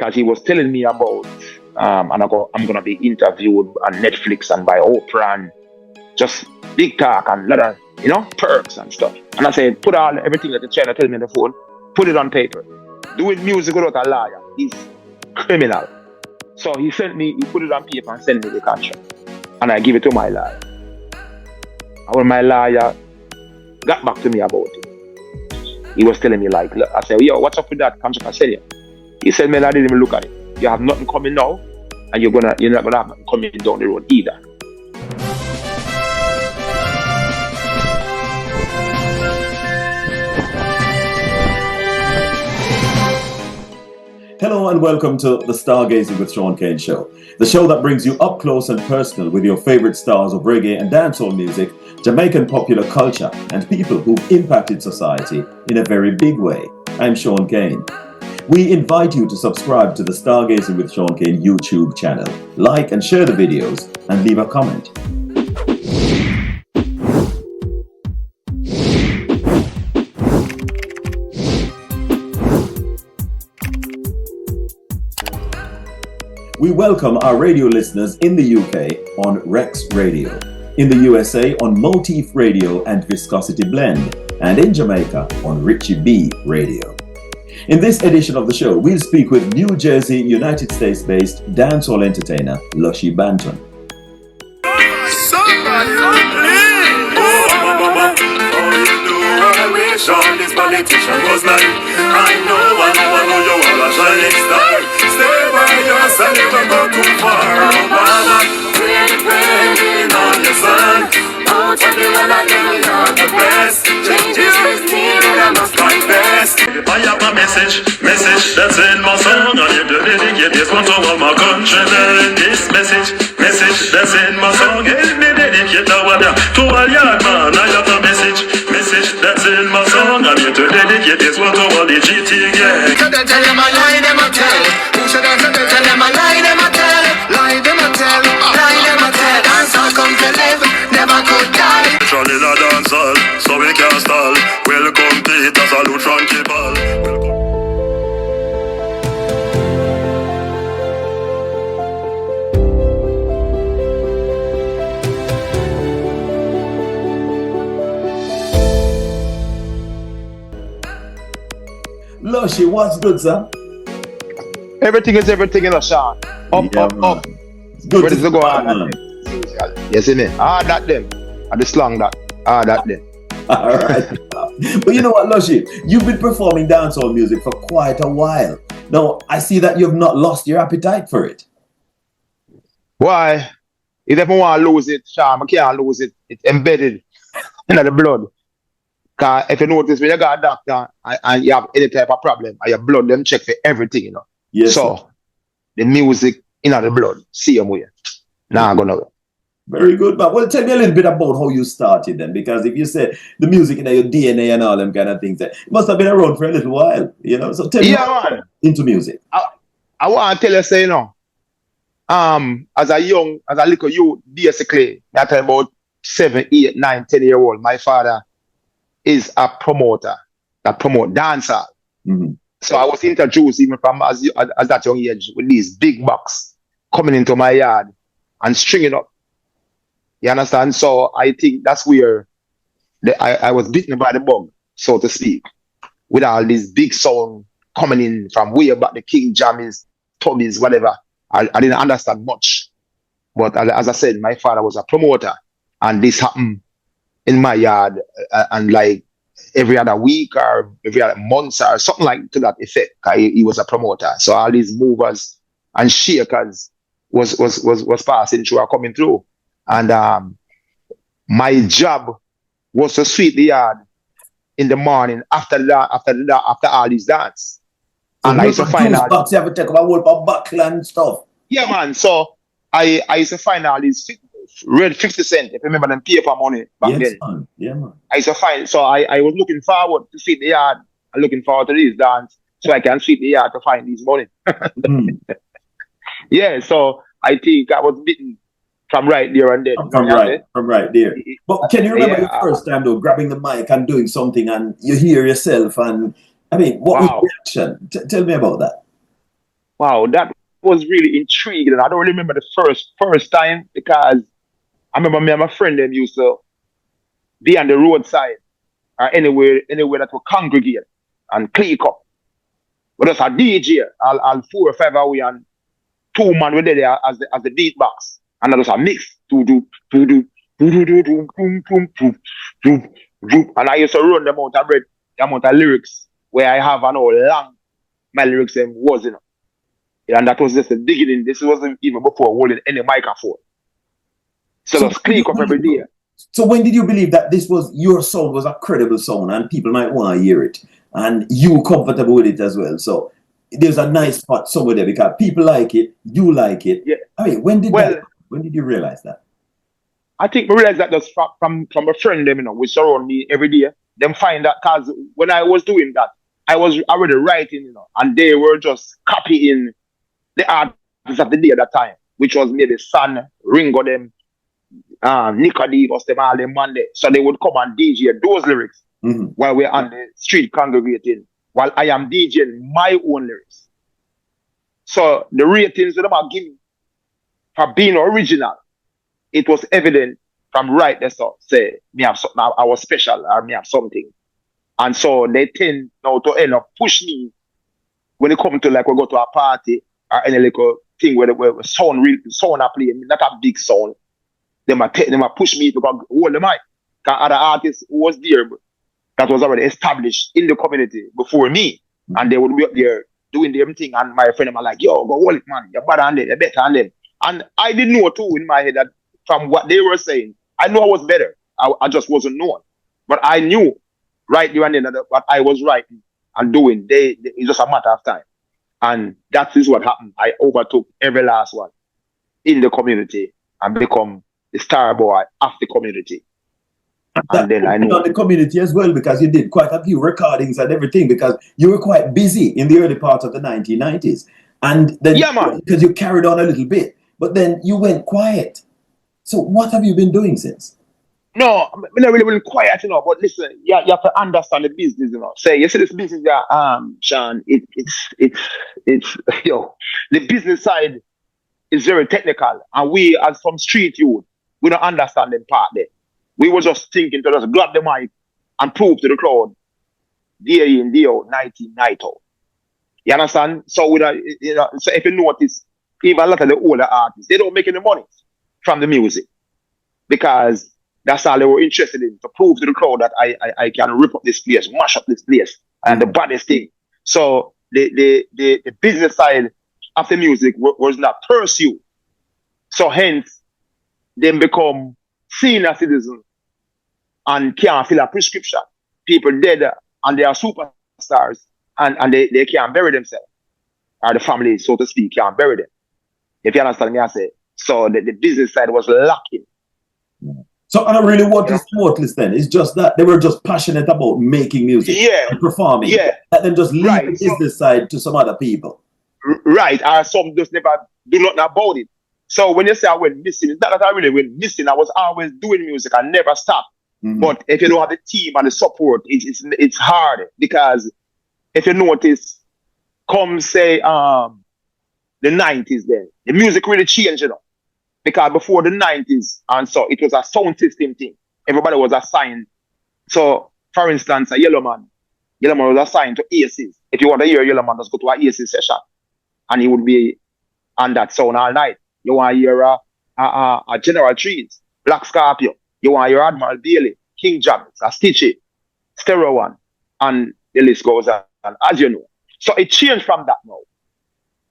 because he was telling me about, and I'm gonna be interviewed on Netflix and by Oprah and just big talk and lot of, perks and stuff. And I said, put everything that the China tell me on the phone, put it on paper. Doing music without a lawyer is criminal. So he put it on paper and sent me the contract. And I give it to my lawyer. And when my lawyer got back to me about it, he was telling me like, look, I said, yo, what's up with that contract I sent you? He said, man, I didn't even look at it. You have nothing coming now, and you're not gonna have nothing coming down the road either. Hello and welcome to the Stargazing with Shaun Cain Show, the show that brings you up close and personal with your favorite stars of reggae and dancehall music, Jamaican popular culture, and people who've impacted society in a very big way. I'm Shaun Cain. We invite you to subscribe to the Stargazing with Shaun Cain YouTube channel, like and share the videos, and leave a comment. We welcome our radio listeners in the UK on Rex Radio, in the USA on Motif Radio and Viscosity Blend, and in Jamaica on Richie B Radio. In this edition of the show, we'll speak with New Jersey, United States-based dancehall entertainer Lushy Banton. All this politician was like, I know you are a shining star. Stay by yourself, never go too far. Obama, praying on your son. Out of the world again, you're the best. Change is needed, I must fight best. I have a message that's in my song. I need to dedicate this one to all my countrymen. This message that's in my song. Help me dedicate that one to all young man. I have a message that's in my song. I need to dedicate this one to all the GT gang. Should I tell them a lie, them a tell? Who should I tell them a lie, them a tell? Lie, them a tell, lie, them a tell. Dancehall come to live, never could die. Charlie la dancehall, so we can't stall. Welcome Peter, salute Frankie Ball. Lushy, what's good, sir? Everything is everything, Shaun. Up. It's good ready to go on. man. Yes, me. That them. And the slang that. That them. All right. But you know what, Lushy? You've been performing dancehall music for quite a while. Now, I see that you've not lost your appetite for it. Why? If I want to lose it, Shaun, I can't lose it. It's embedded in the blood. Because if you notice, when you got a doctor and you have any type of problem, and your blood them check for everything, Yes. So, sir. the music in the blood, same way. Now I'm gonna. Very good, man. Well, tell me a little bit about how you started then, because if you say the music in your DNA and all them kind of things, it must have been around for a little while, So tell me man. Into music. I want to tell you, say, as a little youth, basically, at about 7, 8, 9, 10-year-old, my father is a promoter that promote dancehall. Mm-hmm. So I was introduced even from as that young age with these big bucks coming into my yard and stringing up. You understand? So I think that's where I was bitten by the bug, so to speak, with all these big sound coming in from way back, the King Jammies, Tubbies, whatever. I didn't understand much. But as I said, my father was a promoter, and this happened in my yard and like every other week or every other month or something like to that effect. He was a promoter. So all these movers and shakers was passing through or coming through. And my job was to sweep the yard in the morning after all these dance. So and I used to find out. Box, you have to take a whole of buckle and stuff. Yeah, man. So I used to find all these red 50 cents, if you remember them paper money back then. Man. Yeah, man. I used to find, so I was looking forward to sweep the yard and looking forward to these dance so I can sweep the yard to find these money. Yeah, so I think I was bitten from right there and then. From right there. But can you remember your first time though, grabbing the mic and doing something and you hear yourself and, I mean, what was the reaction? Tell me about that. Wow, that was really intriguing. And I don't remember the first time because I remember me and my friend them used to be on the roadside or anywhere that we congregate and click up. But us a DJ, I'll 4 or 5 away and 2 man were there as the beat box. And that was a mix. Do do do do do boom boom boom boom boom. And I used to run the amount of lyrics where I have an how long my lyrics was, And that was just the beginning. This wasn't even before holding any microphone. So just click up every day. So when did you believe that this was your sound was a credible sound and people might want to hear it and you comfortable with it as well? So there's a nice spot somewhere there because people like it, you like it. Yeah. I mean, when did you realize that? I think we realized that just from a friend them, which surround me every day. Them find that because when I was doing that, I was already writing, and they were just copying the artists of the day at that time, which was maybe Sun, Ringo them, Nicodemus, them all them Monday. So they would come and DJ those lyrics while we're on the street congregating, while I am DJing my own lyrics. So the ratings that them are giving for being original, it was evident from right there. So say me have something, I was special, or me have something. And so they tend now to end up push me when it comes to like we go to a party or any little thing where sound are playing, not a big sound. They might push me to go hold the mic. Because other artists who was there that was already established in the community before me. And they would be up there doing their thing. And my friend them are like, yo, go hold it, man. You're better than them. You're better than them. And I didn't know too in my head that from what they were saying, I knew I was better. I just wasn't known. But I knew right there and then that what I was writing and doing, it's just a matter of time. And that is what happened. I overtook every last one in the community and become the star boy of the community. And then I knew the community as well because you did quite a few recordings and everything because you were quite busy in the early part of the 1990s. And then because you carried on a little bit, but then you went quiet. So what have you been doing since? No, I'm not really quiet, but listen, you have to understand the business, Say, you see this business there, Shaun, it's the business side is very technical. And we, as some street youth, we don't understand the part there. We were just thinking to just grab the mic and prove to the crowd, day in, day out, night in, night out. You understand? So, so if you notice, even a lot of the older artists, they don't make any money from the music because that's all they were interested in, to prove to the crowd that I can rip up this place, mash up this place, and the baddest thing. So the business side of the music was not pursued. So hence, they become senior citizens and can't fill a prescription. People dead and they are superstars and they can't bury themselves. Or the family, so to speak, can't bury them. If you understand me, I say. So the business side was lacking. So I don't really want to thoughtless then. It's just that they were just passionate about making music and performing. Yeah. And then just leave the business side to some other people. Right. Or some just never do not know about it. So when you say I went missing, it's not that I really went missing. I was always doing music. I never stopped. But if you don't have the team and the support, it's hard. Because if you notice, come say the 90s then, the music really changed, Because before the 90s, and so it was a sound system thing. Everybody was assigned. So, for instance, a Yellowman was assigned to Aces. If you want to hear Yellowman, just go to an Aces session. And he would be on that sound all night. You want to hear a General Trees, Black Scorpio. You want to hear Admiral Bailey, King James, a Stitchy, Stereo One. And the list goes on, as you know. So it changed from that now.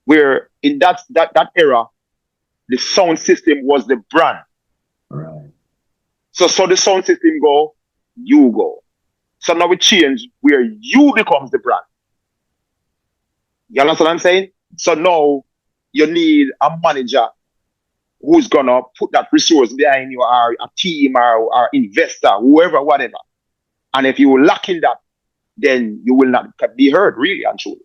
Where in that era, the sound system was the brand. Right. So the sound system go, you go. So now it changed where you becomes the brand. You understand what I'm saying? So now you need a manager who's gonna put that resource behind you, or a team, or investor, whoever, whatever. And if you lack in that, then you will not be heard, really and truly.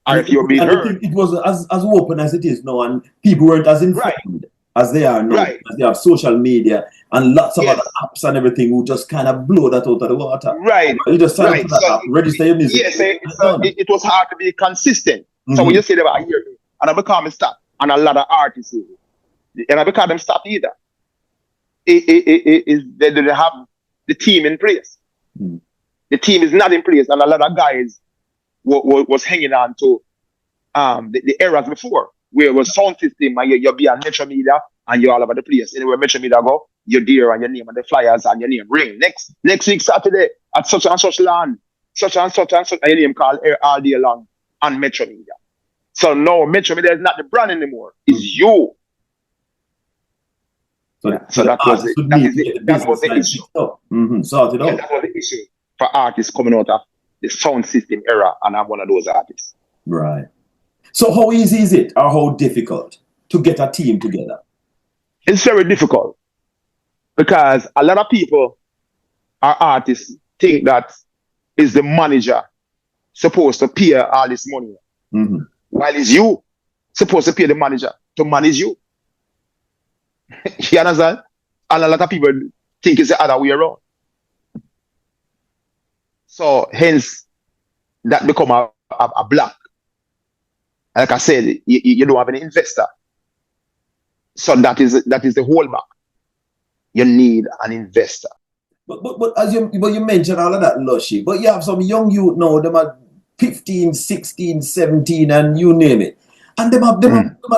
Or if you're being heard. It was as open as it is now, and people weren't as informed as they are now. Right. As they have social media and lots of other apps and everything who just kind of blow that out of the water. Right. You just sign up for that app, register your music. Yes, it was hard to be consistent. So when you say they were hear me, and I become stop, and a lot of artists, and I become them stop either. They didn't have the team in place. The team is not in place, and a lot of guys was hanging on to the eras before, where it was sound system, and you be on Metro Media, and you're all over the place. Anywhere Metro Media go, you're there, and your name on the flyers, and your name ring. Next week Saturday at such and such land, such and such and such, and your name called all day long on Metro Media. So no, Metro Media is not the brand anymore. It's you. So that was the issue. Sort it out. That was the issue for artists coming out of the sound system era, and I'm one of those artists. Right. So how easy is it, or how difficult, to get a team together? It's very difficult because a lot of people, our artists, think that is the manager supposed to pay all this money, while it's you supposed to pay the manager to manage you. You understand? And a lot of people think it's the other way around. So hence that become a block. Like I said, you don't have any investor. So that is the holdback. You need an investor. But as you mentioned all of that, Lushy, but you have some young youth now, them are 15, 16, 17, and you name it. And them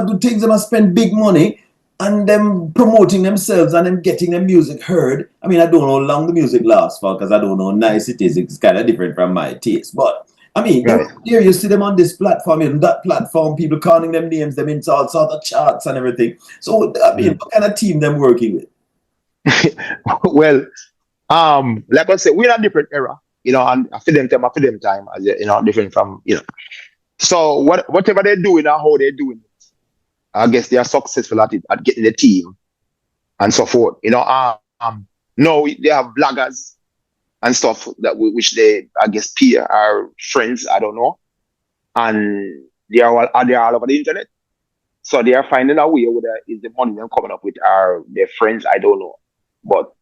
do things, them spend big money, and them promoting themselves and them getting their music heard. I mean, I don't know how long the music lasts for, because I don't know how nice it is. It's kind of different from my taste. But I mean, here you see them on this platform, and that platform, people calling them names, them into all sorts of charts and everything. So I mean, what kind of team them working with? Well, like I said, we're in a different era, and I feel them time, as different from, So whatever they're doing and how they're doing it, I guess they are successful at it, at getting the team and so forth. Now they have bloggers and stuff which they, I guess, peer our friends, I don't know, and they are all over the internet. So they are finding a way whether is the money them coming up with their friends, I don't know, but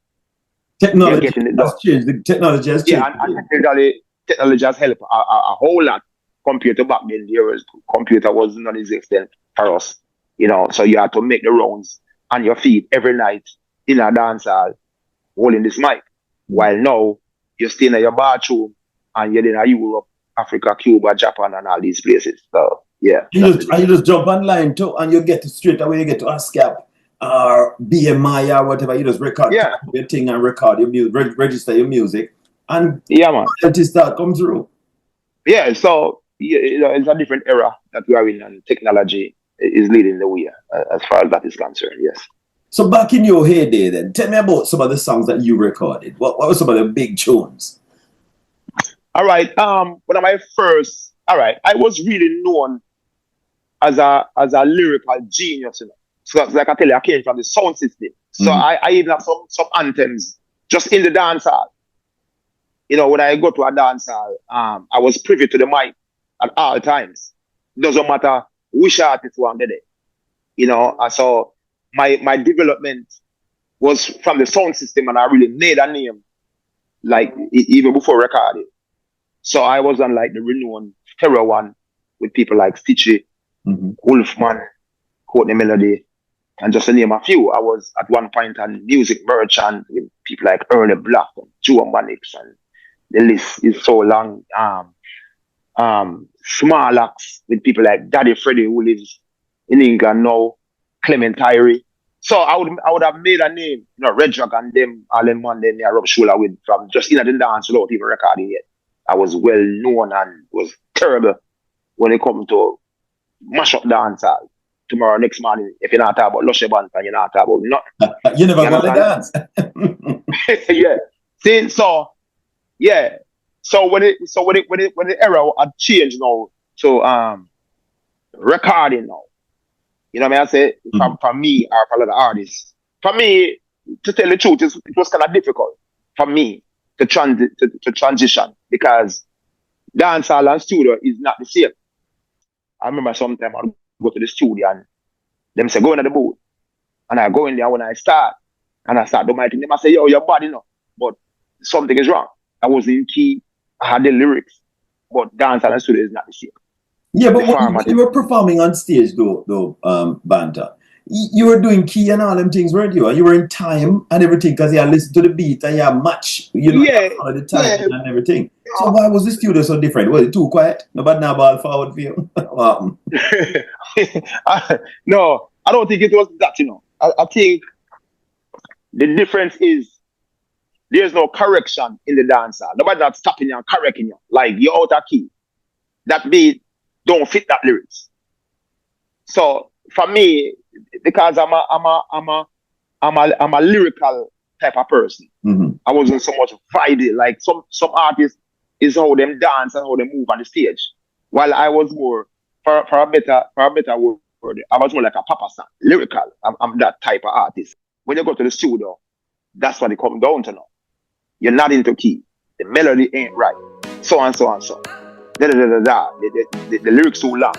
technology has changed. The technology has changed. Yeah, and technology has helped a whole lot compared to back then. Computer was non-existent for us. So you had to make the rounds on your feet every night in a dance hall holding this mic. While now, you're staying in your bathroom and you're in Europe, Africa, Cuba, Japan, and all these places. So, yeah. You just jump online too, and you get to straight away, you get to ASCAP or BMI or whatever. You just record your thing and record your music, register your music, and artists start come through. Yeah, so it's a different era that we are in, and technology is leading the way as far as that is concerned, yes. So back in your heyday then, tell me about some of the songs that you recorded. What were some of the big tunes? All right, one of my first, I was really known as a lyrical genius, So like I tell you, I came from the sound system. So I even have some anthems just in the dance hall. When I go to a dance hall, I was privy to the mic at all times. Doesn't matter which artist was there. So my development was from the sound system, and I really made a name, like even before recording. So I was on like the renowned Terror One with people like Stitchy, Wolfman, Courtney Melody, and just to name a few. I was at one point on Music Merchant with people like Early Black and Joe Manix, and the list is so long. Small Acts with people like Daddy Freddy, who lives in England now, Clement Tyree. So I would have made a name, Red Dragon, them, Alan Man, them, rub shoulder with from just in the dance without even recording yet. I was well known and was terrible when it comes to mash up dance hall. Tomorrow, next morning, if you're not talking about Lushy Banton, you're not talking about nothing. You never go to dance. Yeah. See, so when the era had changed now to recording now. I say for me or for a lot of artists. For me, to tell the truth, it was kind of difficult for me to transition, because dancehall and studio is not the same. I remember sometime I'd go to the studio and them say, go into the booth. And I go in there when I start doing my thing. Them I say, yo, you're bad enough, but something is wrong. I was in key, I had the lyrics, but dancehall and studio is not the same. Yeah, but the when format. you were performing on stage, though, Banta, you were doing key and all them things, weren't you? And you were in time and everything because you had listened to the beat and you had match, you know, Yeah, all the time yeah. and everything. So why was the studio so different? Was it too quiet? Nobody now ball forward for you? What happened? No, I don't think it was that, you know. I think the difference is there's no correction in the dancer. Nobody not stopping you and correcting you. Like you're out of key. That beat don't fit that lyrics. So for me, because I'm a lyrical type of person. Mm-hmm. I wasn't so much vibey. Like some artists is how them dance and how they move on the stage. While I was more for a better word, I was more like a papa son, lyrical. I'm that type of artist. When you go to the studio, that's what it comes down to now. You're not into key. The melody ain't right. So and so and so. Da da da da da. The lyrics too long.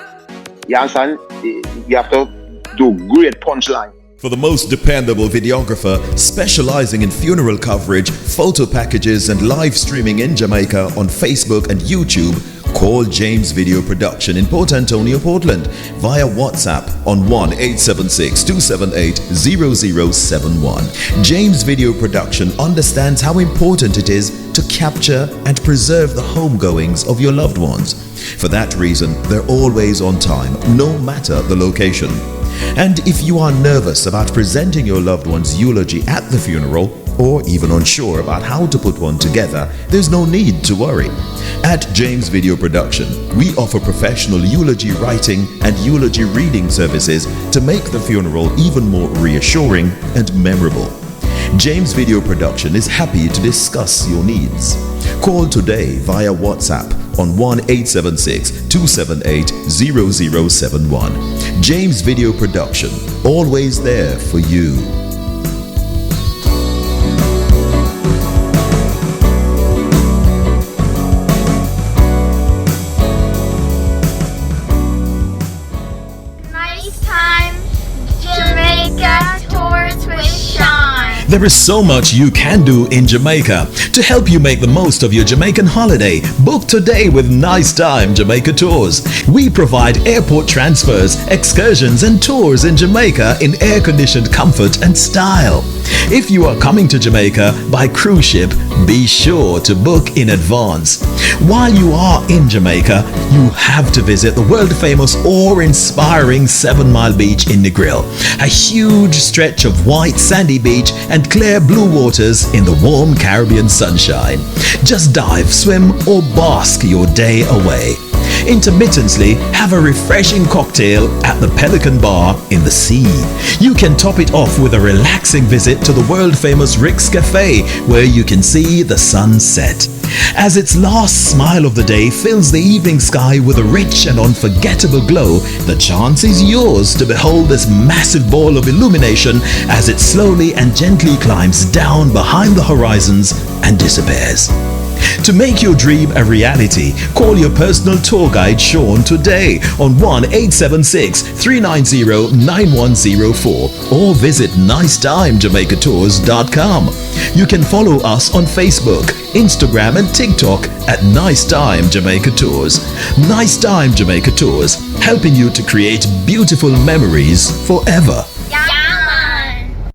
You understand? You have to do great punchline. For the most dependable videographer specializing in funeral coverage, photo packages and live streaming in Jamaica on Facebook and YouTube, call James Video Production in Port Antonio, Portland via WhatsApp on 1-876-278-0071. James Video Production understands how important it is to capture and preserve the homegoings of your loved ones. For that reason, they're always on time, no matter the location. And if you are nervous about presenting your loved one's eulogy at the funeral, or even unsure about how to put one together, there's no need to worry. At James Video Production, we offer professional eulogy writing and eulogy reading services to make the funeral even more reassuring and memorable. James Video Production is happy to discuss your needs. Call today via WhatsApp on 1-876-278-0071. James Video Production, always there for you. Nice time, Jamaica tours with Shaun. There is so much you can do in Jamaica. To help you make the most of your Jamaican holiday, book today with Nice Time Jamaica Tours. We provide airport transfers, excursions and tours in Jamaica in air-conditioned comfort and style. If you are coming to Jamaica by cruise ship, be sure to book in advance. While you are in Jamaica, you have to visit the world-famous awe-inspiring 7 Mile Beach in Negril, a huge stretch of white sandy beach and clear blue waters in the warm Caribbean sunshine. Just dive, swim or bask your day away. Intermittently, have a refreshing cocktail at the Pelican Bar in the sea. You can top it off with a relaxing visit to the world-famous Rick's Cafe, where you can see the sunset. As its last smile of the day fills the evening sky with a rich and unforgettable glow, the chance is yours to behold this massive ball of illumination as it slowly and gently climbs down behind the horizons and disappears. To make your dream a reality, call your personal tour guide Shaun today on 1-876-390-9104 or visit nicetimejamaicatours.com. You can follow us on Facebook, Instagram and TikTok at Nice Time Jamaica Tours. Nice Time Jamaica Tours, helping you to create beautiful memories forever.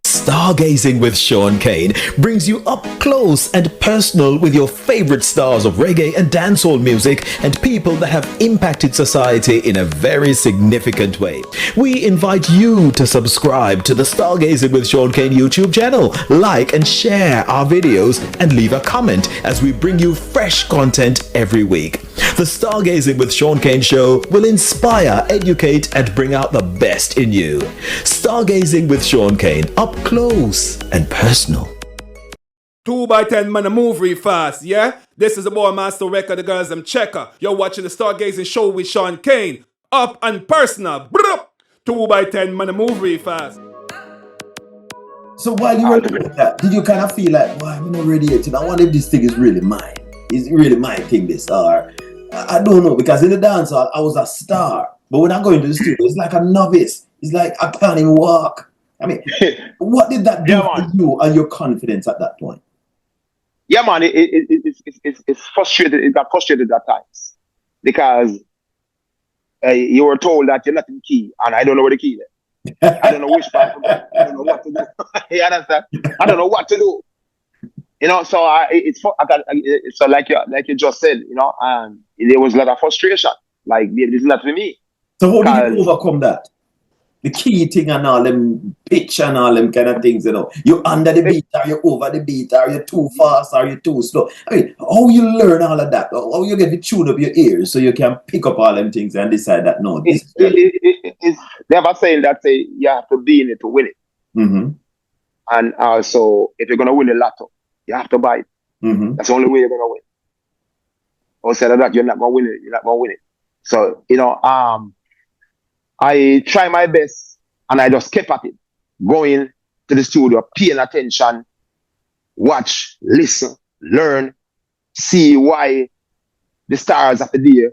Stargazing with Shaun Cain brings you up close and personal with your favorite stars of reggae and dancehall music and people that have impacted society in a very significant way. We invite you to subscribe to the Stargazing with Shaun Cain YouTube channel, like and share our videos, and leave a comment as we bring you fresh content every week. The Stargazing with Shaun Cain Show will inspire, educate, and bring out the best in you. Stargazing with Shaun Cain, up close and personal. 2x10 man, move real fast, yeah? This is the boy Master Record, the girls them checker. You're watching the Stargazing Show with Shaun Cain. Up and personal. 2x10 man, move real fast. So while you were doing that, did you kind of feel like, why I'm not ready yet? I wonder if this thing is really mine. Is it really my thing, this? Or I don't know, because in the dance I was a star. But when I go into the studio, it's like a novice. It's like I can't even walk. I mean, what did that do for you and your confidence at that point? Yeah, man, it's frustrated. It got frustrated at times because you were told that you're not in key, and I don't know where the key is. I don't know which part to go. I don't know what to do. You understand? I don't know what to do. You know, so so like you just said, you know, there was a lot of frustration. Like, this is not for me. So how did you overcome that? The key thing and all them pitch and all them kind of things, you know. You're under the beat, are you over the beat, are you too fast, are you too slow? I mean, how you learn all of that? How you get to tune up your ears so you can pick up all them things and decide that, no, this is... They have a saying that say you have to be in it to win it. Mm-hmm. And also, if you're going to win the lotto, you have to buy it. Mm-hmm. That's the only way you're going to win. Outside of that, you're not going to win it. You're not going to win it. So, you know, I try my best, and I just kept at it. Going to the studio, paying attention, watch, listen, learn, see why the stars of the day,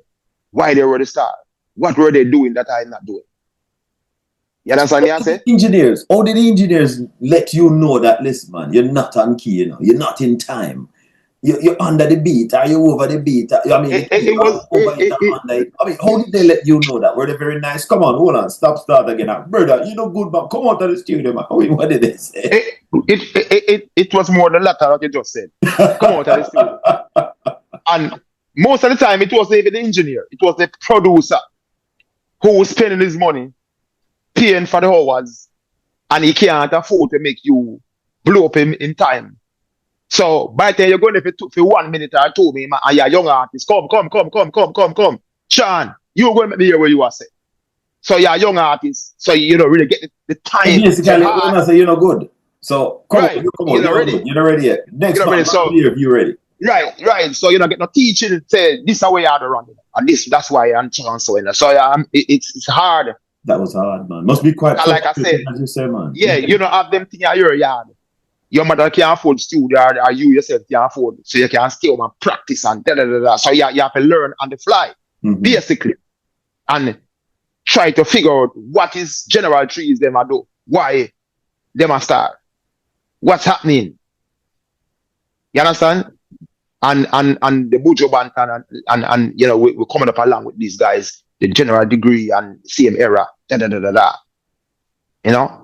why they were the stars. What were they doing that I'm not doing? You understand what I'm saying? Engineers, how did the engineers let you know that, listen, man, you're not on key, you know, you're not in time. You're under the beat, are you over the beat? I mean, I mean, how did they let you know that? Were they very nice? Come on, hold on, start again. Brother, you know good, man. Come out to the studio, man. I mean, what did they say? It was more the latter that you just said. Come out to the studio. And most of the time, it wasn't even the engineer. It was the producer who was spending his money, paying for the hours, and he can't afford to make you blow up in time. So by the time you're going there for 1 minute or 2 minutes, and you're a young artist, come. Shaun, you're going to make me hear where you are saying. So you're a young artist, so you don't really get the time. Basically, you're not good. So come on, you're not ready. You're not ready yet. Next time, so, if you're ready. Right. So you don't get no teaching. Say this is how you have to run it, and that's why I'm trying so in. So it's hard. That was hard, man. Must be quite. Like I said, as you say, man. Yeah, you don't have them thing at your yard. Your mother can't afford studio, or you yourself can't afford, so you can stay home and practice and da. So you have to learn on the fly, basically, and try to figure out what is general trees them are do, why them are start, what's happening. You understand? And the Lushy Banton and you know we're coming up along with these guys, the general degree and same era, da. You know.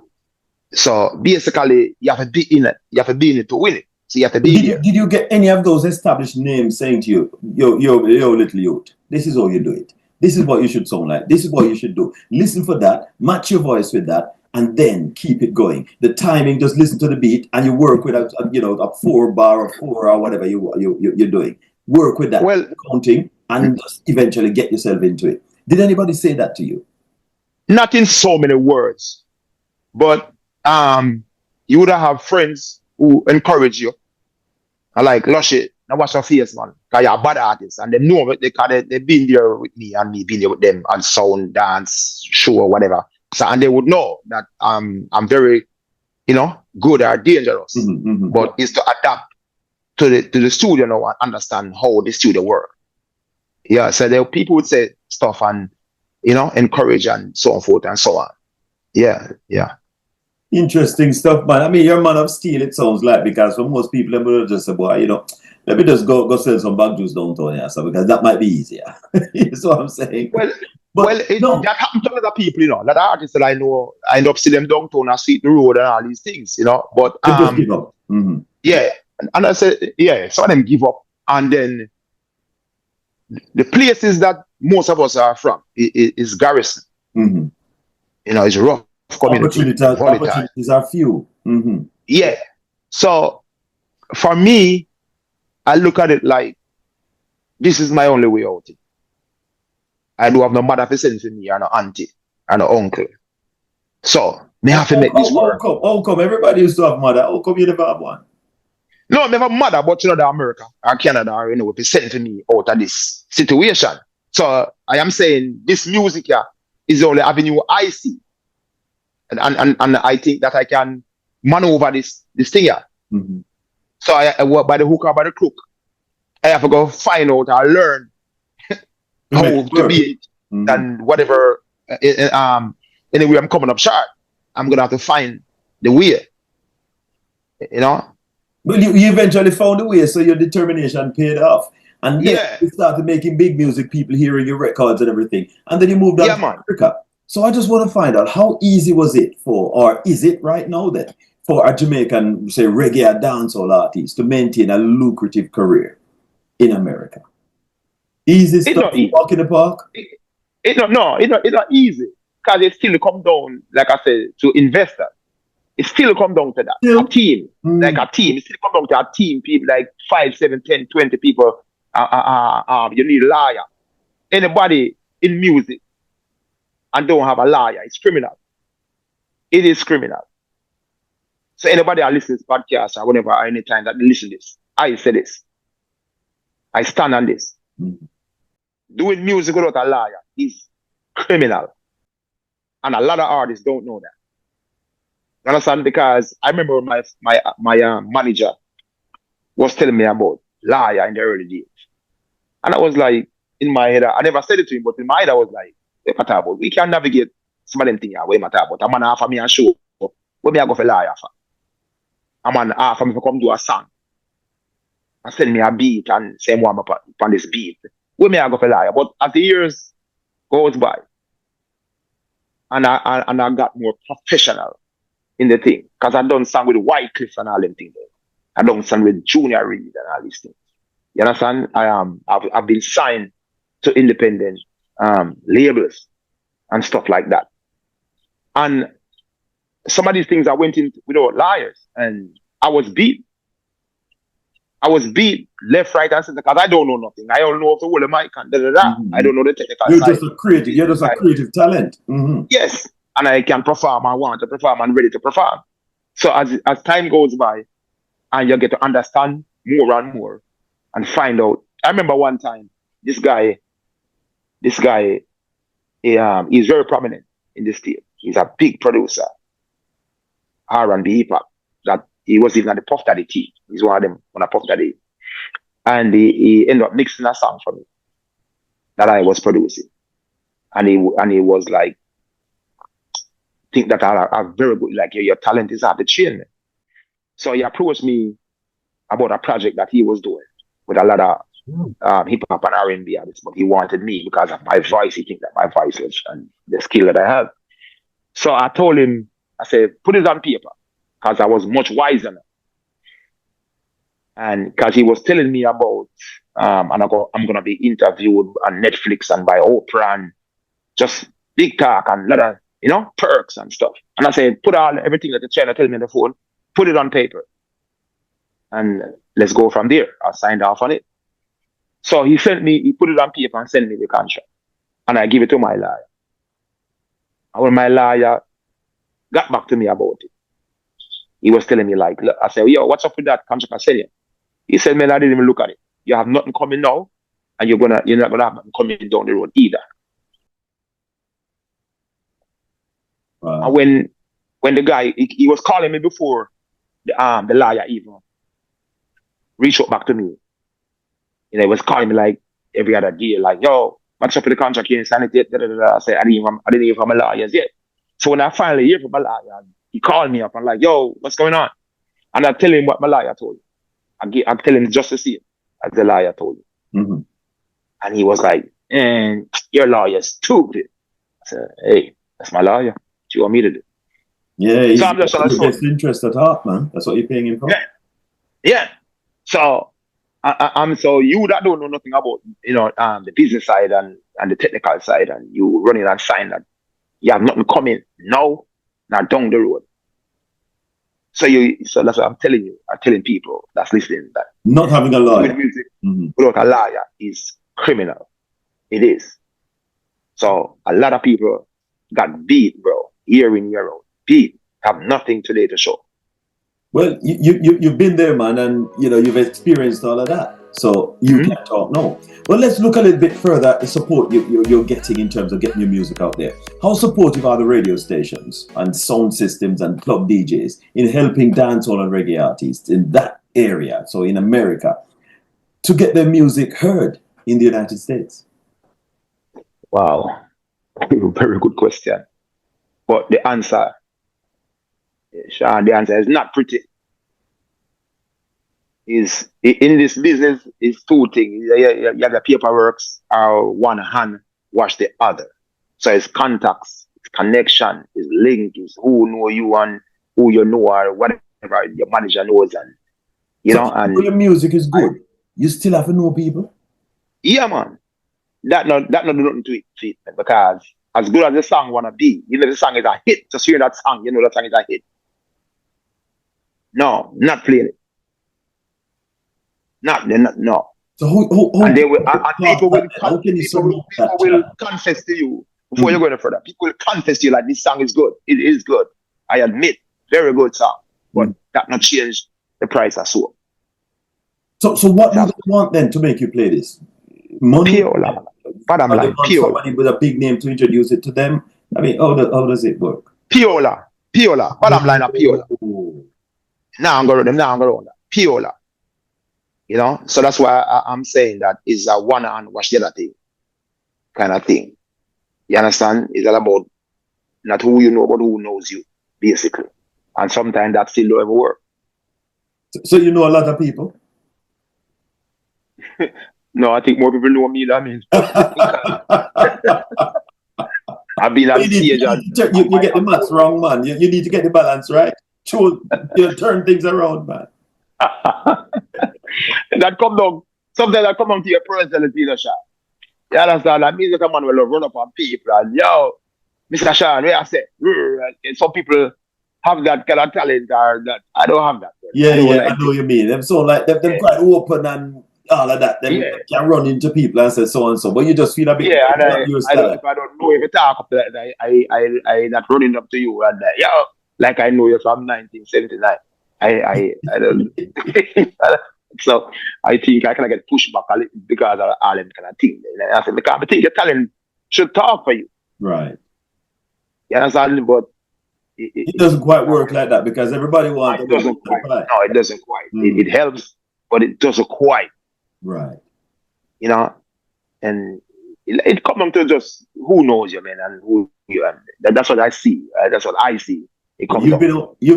So basically, you have to be in it. You have to be in it to win it. So you have to be. Did you get any of those established names saying to you, yo, little youth, this is how you do it. This is what you should sound like. This is what you should do. Listen for that. Match your voice with that, and then keep it going. The timing, just listen to the beat, and you work with a 4 bar or 4 or whatever you're doing. Work with that. Well, counting, and just eventually get yourself into it. Did anybody say that to you? Not in so many words, but. You would have friends who encourage you. I like Lushy, now watch your face, man. Because you're a bad artist. And they know it because they've been there with me and me being there with them on sound, dance, show, or whatever. So and they would know that I'm very, you know, good or dangerous. But it's to adapt to the studio now and understand how the studio works. Yeah, so people would say stuff and, you know, encourage and so on forth and so on. Yeah. Interesting stuff, man. I mean, you're a man of steel, it sounds like, because for most people, they will just say, boy, you know, let me just go sell some bag juice downtown here, so because that might be easier. That's what I'm saying. That happened to other people, you know. That artists that I know, I end up seeing them downtown and sweep the road and all these things, you know. But just give up. Yeah, and I said, yeah, some of them give up, and then the places that most of us are from is Garrison. You know, it's rough. Opportunities are few. Yeah. So for me, I look at it like this is my only way out. I do have no mother to send for me, or no auntie, or no uncle. So me have to make this work. How come everybody used to have mother? How come you never have one? No, I never mother, but you know, the America or Canada, or you know, be sent to me out of this situation. So I am saying this music here is the only avenue I see. And I think that I can maneuver this thing here. So I work by the hook or by the crook. I have to go find out or learn how to be it. And whatever, anyway, I'm coming up short. I'm going to have to find the way. You know? Well, you eventually found a way, so your determination paid off. And then Yeah. you started making big music, people hearing your records and everything. And then you moved Yeah, on to man. Africa. So I just want to find out, how easy was it for, or is it right now then, for a Jamaican, say, reggae or dancehall artist to maintain a lucrative career in America? Easy It's stuff, not easy. walk in the park? It's not easy. Because it still come down, like I said, to investors. It still come down to that. Still? A team. Like a team. It still come down to a team, people like 5, 7, 10, 20 people. You need a lawyer. Anybody in music and don't have a lawyer, it's criminal. It is criminal. So anybody that listens to this podcast or whenever or anytime that they listen to this, I say this. I stand on this. Doing music without a lawyer is criminal. And a lot of artists don't know that. You understand? Because I remember my manager was telling me about lawyer in the early days. And I was like, in my head, I never said it to him, but in my head I was like, what matter about? We can navigate some of them things. What matter about? I'm gonna offer me a show. What me I go for lawyer for? I'm gonna offer me to come do a song. And send me a beat and say more upon this beat. What me I go for lawyer? But as the years goes by, and I got more professional in the thing. Because I done song with White Cliff and all them things. I done song with Junior Reed and all these things. You understand? I've been signed to independent labels and stuff like that. And some of these things I went in without lawyers, and I was beat. I was beat left, right, and center because I don't know nothing. I don't know if the whole of mic and da. I don't know the technical You're side. just a creative. You're just a creative talent. Yes, and I can perform. I want to perform and ready to perform. So as time goes by, and you get to understand more and more, and find out. I remember one time this guy, he's very prominent in this state. He's a big producer, R&B hip hop. That he was even at the Puff Daddy team. He's one of them on a Puff Daddy, and he ended up mixing a song for me that I was producing, and he was like, think that are very good. Like your talent is at the chain. So he approached me about a project that he was doing with a lot of hip hop and R&B artists, but he wanted me because of my voice. He think that my voice was and the skill that I have. So I told him, I said, put it on paper, because I was much wiser now. And because he was telling me about, I'm gonna be interviewed on Netflix and by Oprah and just big talk and a lot of perks and stuff. And I said, put everything that the China tell me on the phone, put it on paper, and let's go from there. I signed off on it. So he put it on paper and sent me the contract, and I give it to my lawyer. And when my lawyer got back to me about it, he was telling me like, look, I said, yo, what's up with that contract I sent you? He said, man, I didn't even look at it. You have nothing coming now, and you're not gonna have nothing coming down the road either. Wow. And when the guy he was calling me before the lawyer even reached out back to me. He was calling me like every other day, like, yo, what's up with the contract here? Sign it yet? I said, I didn't hear from my lawyers yet. So when I finally hear from my lawyer, he called me up and like, yo, what's going on? And I tell him what my lawyer told me. I tell him just the same as the lawyer told me. And he was like, your lawyer's stupid. I said, hey, that's my lawyer. What you want me to do? Yeah, he's I'm just got your best interest at heart, man. That's what you're paying him for. Yeah. So so you that don't know nothing about the business side and the technical side, and you running and sign that you have nothing coming now, not down the road. So that's what I'm telling you. I'm telling people that's listening that not having a lawyer with music without a lawyer is criminal. It is. So a lot of people got beat, bro, year in, year out. Beat, have nothing today to show. Well, you've been there, man, and you've experienced all of that. So you can talk now. Well, let's look a little bit further at the support you're getting in terms of getting your music out there. How supportive are the radio stations and sound systems and club DJs in helping dancehall and reggae artists in that area, so in America, to get their music heard in the United States? Wow. Very good question. But the answer, Shaun, is not pretty. is in this business is two things. You have the paperworks or one hand wash the other. So it's contacts, it's connection, it's link, it's who know you and who you know or whatever your manager knows and and your music is good. You still have to know people. Yeah, man. That not do nothing to it, because as good as the song wanna be, the song is a hit. Just hearing that song, that song is a hit. No, not playing it. No. So who and they will, and people will confess to you before you go any further. People will confess to you like this song is good. It is good. I admit, very good song, but that not change the price as well. So what do they want then to make you play this? Money? Piola. Bottom line, Piola. Somebody with a big name to introduce it to them. I mean, how does it work? Piola. Bottom line, Piola. Now I'm going to Piola. So that's why I'm saying that it's a one hand wash the other thing kind of thing. You understand? It's all about not who you know, but who knows you, basically. And sometimes that still don't ever work. So you know a lot of people? No, I think more people know me than me. I've been on stage. You get the maths wrong, man. You need to get the balance right. Turn things around, man. That come down. Sometimes I come down to your personality, Shaun. You understand? That means that a man will run up on people and Mr. Shaun, where I say, some people have that kind of talent or that I don't have that. I know what you mean. Them so like them quite open and all of that. Them can run into people and say so and so, but you just feel a bit. Yeah, and I don't know if you talk up that. I not running up to you and like I know you from 1979. I don't. So I think I can get pushed back a little because of all them kind of thing. I said, because I think your talent should talk for you. Right. You understand? But it doesn't quite work like that because everybody wants. It doesn't quite. No, it doesn't quite. It helps, but it doesn't quite. Right. And it comes down to just who knows you, man, and who you are. That's what I see. That's what I see. You've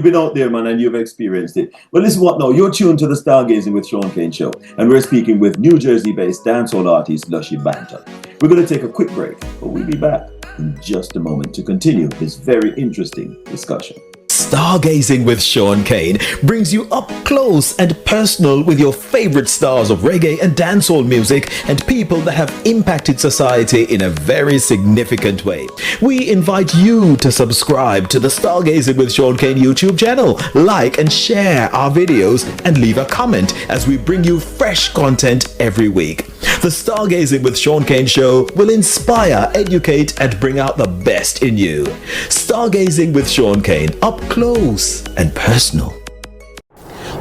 been out there, man, and you've experienced it. But listen, what now? You're tuned to the Stargazing with Shaun Cain Show, and we're speaking with New Jersey-based dancehall artist Lushy Banton. We're going to take a quick break, but we'll be back in just a moment to continue this very interesting discussion. Stargazing with Shaun Cain brings you up close and personal with your favorite stars of reggae and dancehall music and people that have impacted society in a very significant way. We invite you to subscribe to the Stargazing with Shaun Cain YouTube channel, like and share our videos, and leave a comment as we bring you fresh content every week. The Stargazing with Shaun Cain Show will inspire, educate, and bring out the best in you. Stargazing with Shaun Cain, up close and personal.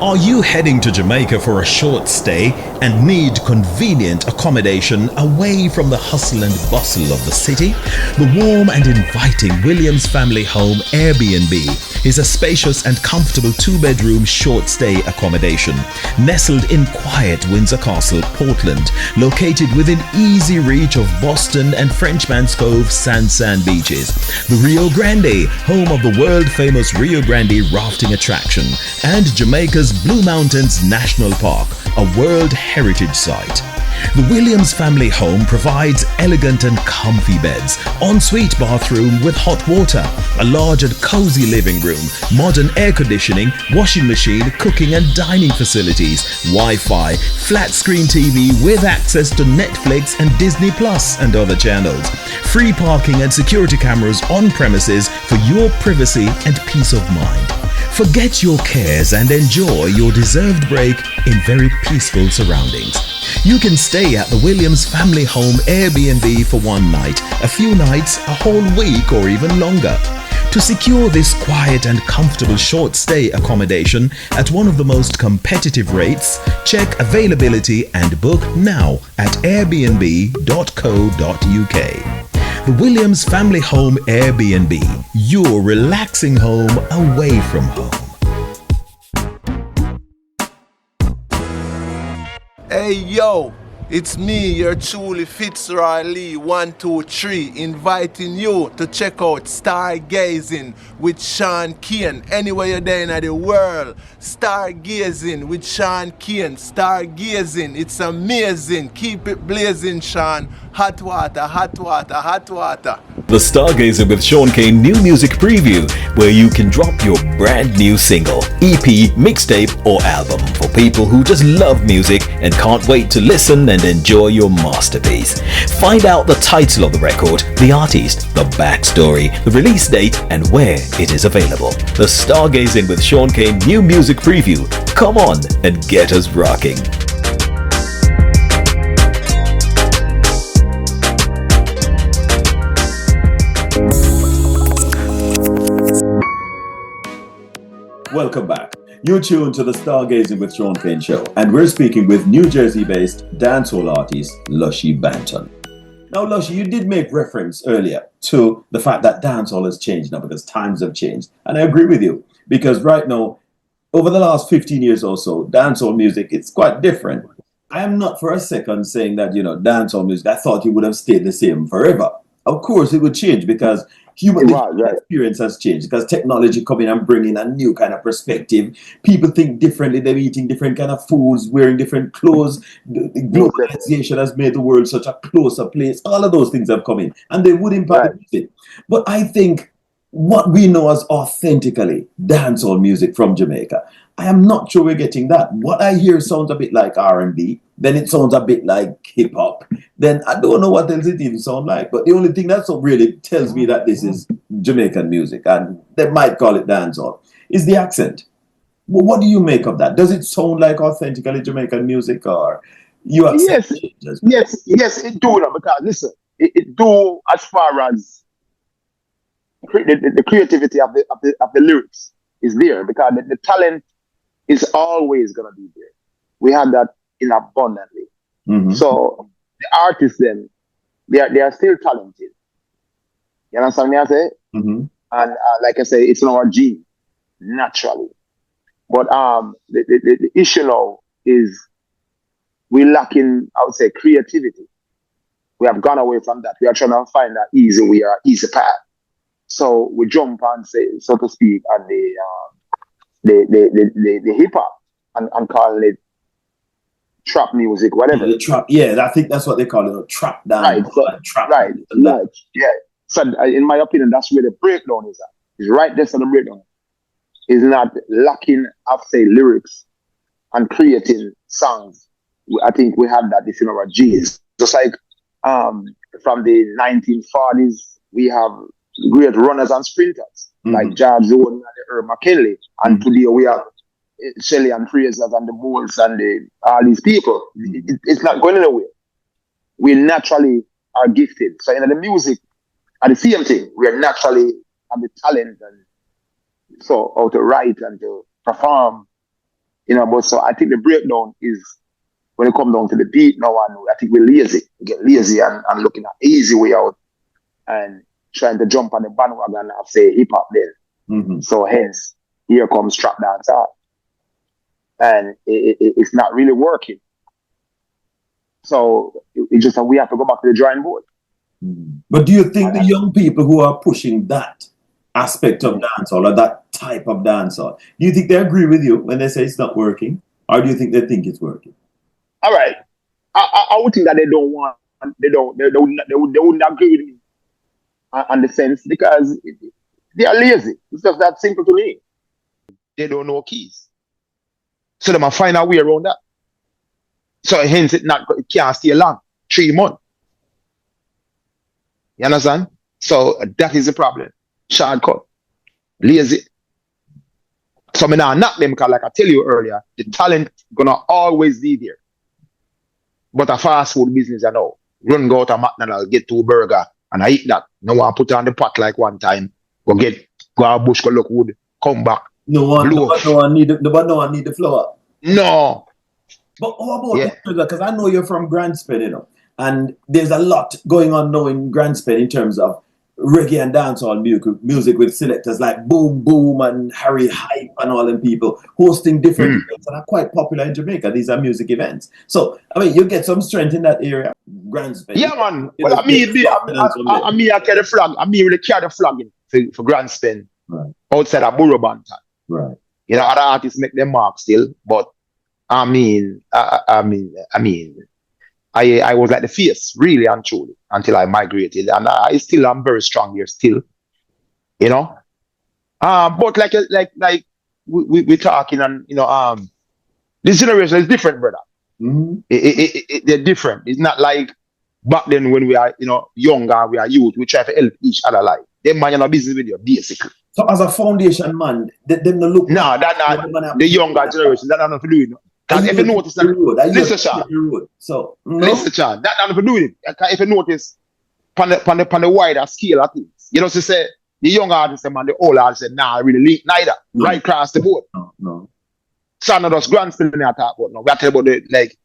Are you heading to Jamaica for a short stay and need convenient accommodation away from the hustle and bustle of the city? The warm and inviting Williams Family Home Airbnb is a spacious and comfortable 2-bedroom short stay accommodation nestled in quiet Windsor Castle, Portland, located within easy reach of Boston and Frenchman's Cove sand beaches, the Rio Grande, home of the world-famous Rio Grande rafting attraction, and Jamaica's Blue Mountains National Park, a World Heritage Site. The Williams Family Home provides elegant and comfy beds, ensuite bathroom with hot water, a large and cozy living room, modern air conditioning, washing machine, cooking and dining facilities, Wi-Fi, flat screen TV with access to Netflix and Disney Plus and other channels, free parking and security cameras on premises for your privacy and peace of mind. Forget your cares and enjoy your deserved break in very peaceful surroundings. You can stay at the Williams Family Home Airbnb for one night, a few nights, a whole week, or even longer. To secure this quiet and comfortable short stay accommodation at one of the most competitive rates, check availability and book now at airbnb.co.uk. The Williams Family Home Airbnb, your relaxing home away from home. Hey yo, It's me, your truly Fitzroy Lee, 123, inviting you to check out Stargazing with Shaun Cain. Anywhere you're there in the world, Stargazing with Shaun Cain. Stargazing, it's amazing. Keep it blazing, Shaun. Hot water, hot water, hot water. The Stargazer with Shaun Cain new music preview, where you can drop your brand new single, EP, mixtape, or album for people who just love music and can't wait to listen and enjoy your masterpiece. Find out the title of the record, the artist, the backstory, the release date, and where it is available. The Stargazing with Shaun Cain new music preview. Come on and get us rocking. Welcome back. You're tuned to the Stargazing with Shaun Cain Show, and we're speaking with New Jersey-based dancehall artist Lushy Banton. Now, Lushy, you did make reference earlier to the fact that dancehall has changed now because times have changed, and I agree with you because right now, over the last 15 years or so, dancehall music it's quite different. I am not for a second saying that dancehall music. I thought it would have stayed the same forever. Of course, it would change because human experience has changed because technology coming and bringing a new kind of perspective. People think differently. They're eating different kind of foods, wearing different clothes. The globalization has made the world such a closer place. All of those things have come in, and they would impact the music. But I think what we know as authentically dancehall music from Jamaica, I am not sure we're getting that. What I hear sounds a bit like R&B, then it sounds a bit like hip hop. Then I don't know what else it even sounds like. But the only thing that really tells me that this is Jamaican music, and they might call it dancehall, is the accent. Well, what do you make of that? Does it sound like authentically Jamaican music, or you accept it? Yes, it do. Because listen, it do as far as the creativity of the lyrics is there, because the talent is always gonna be there. We have that in abundantly. Mm-hmm. So the artists then they are still talented. You understand me? I say, mm-hmm. And like I say, it's in our gene naturally. But the issue now is we lacking, I would say, creativity. We have gone away from that. We are trying to find that easy way or easy path. So we jump on, say, so to speak, on the hip hop and call it trap music, whatever. The trap, I think that's what they call it, a trap dance. Right, yeah. So in my opinion, that's where the breakdown is at. It's right there, so the breakdown is not lacking of, say, lyrics and creating songs. I think we have that in our genes. Just like from the 1940s, we have great runners and sprinters like George Zone and Herb McKinley, and today we have Shelley and Fraser and the Bulls and all these people. It's not going anywhere. We naturally are gifted. So in the music, are the same thing. We are naturally have the talent and so how to write and to perform. But so I think the breakdown is when it comes down to the beat now, and I think we're lazy. We get lazy and looking at easy way out and trying to jump on the bandwagon of, say, hip hop then. Mm-hmm. So hence, here comes trap dance art. And it's not really working. So it's just that we have to go back to the drawing board. Mm-hmm. But do you think the young people who are pushing that aspect of dancehall or that type of dancehall, do you think they agree with you when they say it's not working? Or do you think they think it's working? All right. I would think that they wouldn't agree with me on the sense, because they are lazy. It's just that simple to me. They don't know keys. So they might find a way around that. So hence it can't stay long. 3 months. You understand? So that is the problem. Shortcut. Lazy. So I now knock them because, like I tell you earlier, the talent gonna always be there. But a fast food business, run go out to McDonald's, get 2 burger, and I eat that. No one put it on the pot like one time. Go out bush, go look wood, come back. No one need the flour. No. But how about because I know you're from Grand Spin, and there's a lot going on now in Grand Spin in terms of reggae and dancehall music with selectors like Boom Boom and Harry Hype and all them people hosting different events that are quite popular in Jamaica. These are music events. So, I mean, you get some strength in that area. Grandspin. Yeah, man. Well, I carry the flag. I really carry the flag for Grandspin outside of Lushy Banton. Right. You know, other artists make their mark still, but I was like the face, really and truly, until I migrated, and I still am very strong here, still. You know, but like we talking, and you know, this generation is different, brother. They're different. It's not like back then when we are, you know, younger, we are youth. We try to help each other. Like them man, you know, business with you, basically. So as a foundation man, them no look. No, that not the younger generation. That not nothing to do with it. Because if you notice, listen, Shaun. So listen, Shaun, that not nothing to do with it. If you notice, on the wider scale of things, you know, to say the young artists and the old artists, nah, really link neither. Right across the board. No. So not us grandchildren we are talking about. No, we are talking about the like.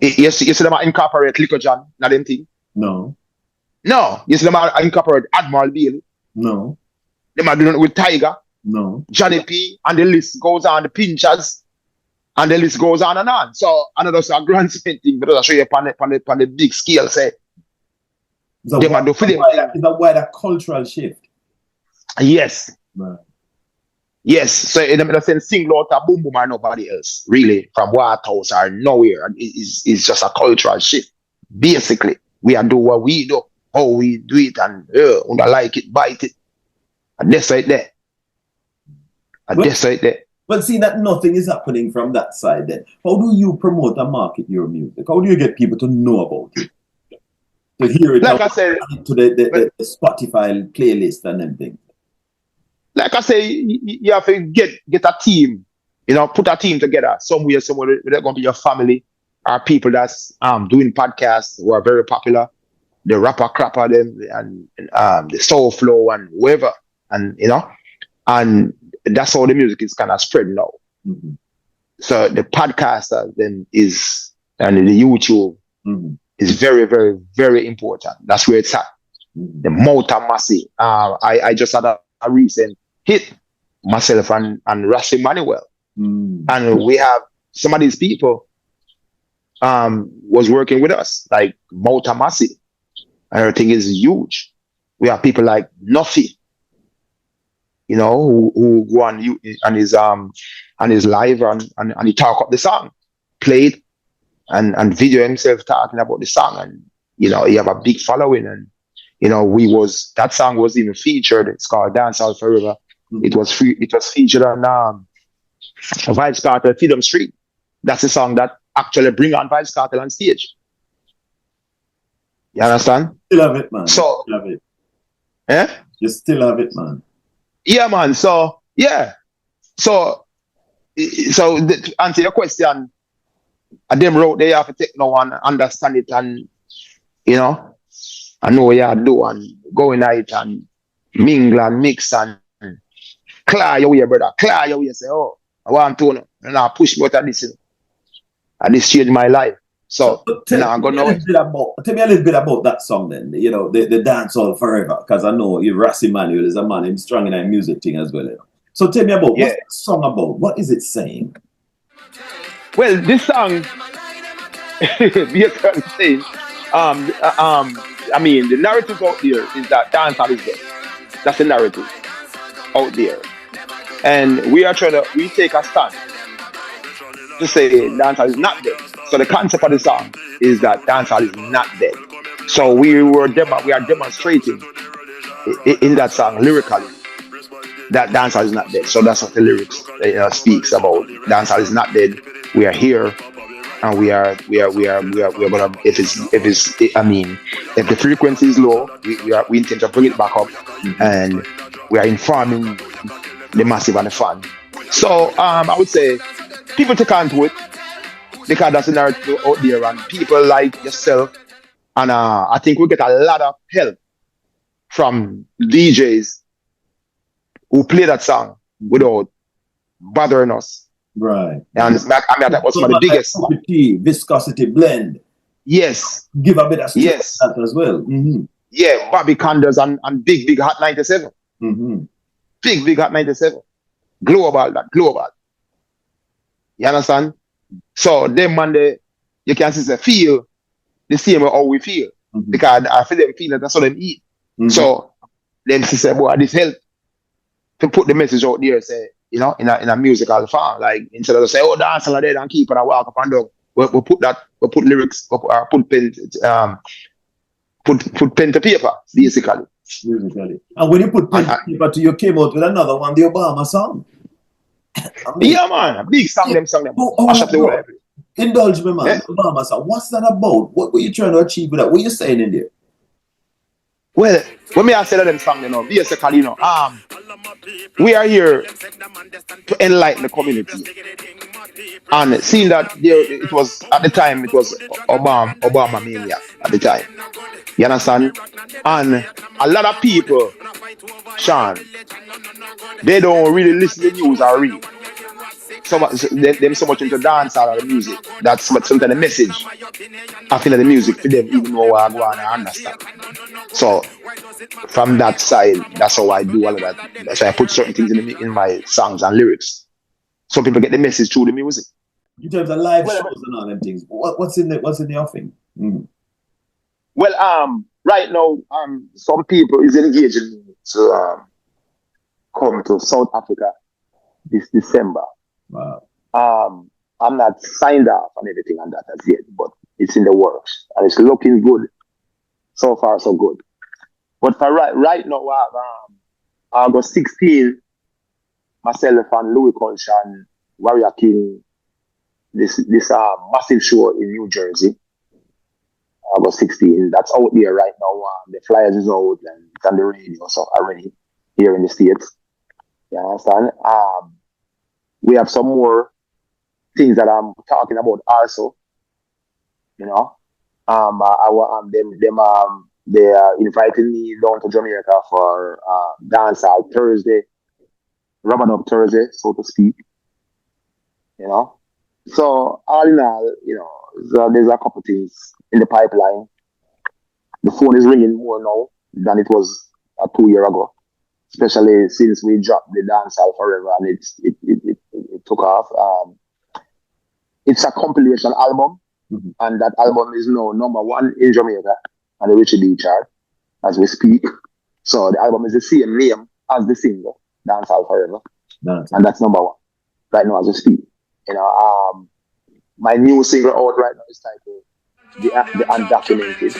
You see them incorporate Liquor John, not them thing. No. You see them incorporate Admiral Bailey. No. Them are doing it with Tiger. No. Johnny P, and the list goes on, the Pinchers, and the list goes on and on. So another a grand thing, but I'll show you upon the big scale. Say, it's a wider cultural shift. Yes. Right. Yes. So in the sense, single out a Boom Boom or nobody else, really, from Whitehouse or nowhere. And it's just a cultural shift. Basically, we are do what we do, how we do it, and when I like it, bite it. And that's right there. Well, see that nothing is happening from that side then. How do you promote and market your music? How do you get people to know about it? To hear it, like I said, to the Spotify playlist and everything. Like I say, you have to get a team, you know, put a team together somewhere they're going to be your family or people that's doing podcasts who are very popular, the rapper crapper them and the soul flow and whoever, and you know, and that's how the music is kind of spread now. So the podcaster then is, and the YouTube is very, very, very important. That's where it's at. The Motor Massey. I just had a recent hit, myself and Rassi Manuel. And we have some of these people was working with us, like Motor Massey. And everything is huge. We have people like Nuffy, you know, who go on his live and he talk up the song, played and video himself talking about the song, and you know, he have a big following, and you know, that song was even featured. It's called Dancehall Forever. It was featured on Vybz Kartel Freedom Street. That's the song that actually bring on Vybz Kartel on stage. You understand? Still have it, man. So, you have it. Eh? You still have it, man. Yeah, man. So, yeah. So to answer your question, them road they have to take no one, understand it, and you know, I know what you do, and go in it and mingle and mix and clear your way, brother. Clear your way. Say, oh, I want to know, and I push me out of this. And this changed my life. So tell me a little bit about that song then. You know, the Dancehall Forever, because I know Rassi Manuel is a man, he's strong in that music thing as well. You know? So tell me about what's that song about? What is it saying? Well, this song, basically saying, I mean, the narrative out there is that dancehall is dead. That's the narrative out there, and we take a stand to say dancehall is not dead. So the concept of the song is that dancehall is not dead. So we are demonstrating in that song lyrically that dancehall is not dead. So that's what the lyrics speaks about. Dancehall is not dead. We are here, and we are gonna if the frequency is low, we intend to bring it back up, and we are informing the massive and the fan. So I would say people take on to it, because that's the narrative out there, and people like yourself, and I think we get a lot of help from DJs who play that song without bothering us. Right. And that was one of the biggest. Viscosity blend. Yes. Give a bit of stress to that as well. Yeah, Bobby Condors and Big Hot 97. Mm-hmm. Big Hot 97. Global, that global. You understand? So them man, you can see they feel the same way how we feel. Mm-hmm. Because I feel them feel that that's how them eat. Mm-hmm. So them say, boy, this help to put the message out there, say, you know, in a musical form. Like instead of say, oh, dance all day and keep and walk up and down. We put lyrics, put pen to paper, basically. And when you put pen to paper, you came out with another one, the Obama song. Yeah, man, a big song, them. Mash up the world. Indulge me, man. Yeah. Obama song. What's that about? What were you trying to achieve with that? What are you saying in there? Well, when me I say them song, you know, basically, you know, we are here to enlighten the community. And seeing that it was at the time, it was Obama mania at the time. You understand? And a lot of people, Shaun, they don't really listen to the news or read. Them so much into dancehall or the music. That's sometimes the message. I feel like the music for them, even though I go on and understand. So from that side, that's how I do all of that. That's why I put certain things in my songs and lyrics. So people get the message through the music. In terms of live shows and all them things, what's in the offing? Mm-hmm. Well, right now, some people is engaging me to come to South Africa this December. Wow. I'm not signed off on everything on that as yet, but it's in the works and it's looking good. So far, so good. But for right now, August 16, myself and Louis Culture and Warrior King, this massive show in New Jersey. August 16, that's out there right now. The flyers is out and it's on the radio, so already here in the States. You understand? We have some more things that I'm talking about also. You know, they are inviting me down to Jamaica for dancehall Thursday, rubbing up Thursday, so to speak. You know, so all in all, you know, there's a couple things in the pipeline. The phone is ringing more now than it was 2 years ago, especially since we dropped the dancehall forever and it took off. It's a compilation album, mm-hmm. and that album is now #1 in Jamaica and the Richie D chart as we speak. So the album is the same name as the single, Dancehall Forever, and that's #1 right now as we speak. You know, my new single out right now is titled The Undocumented.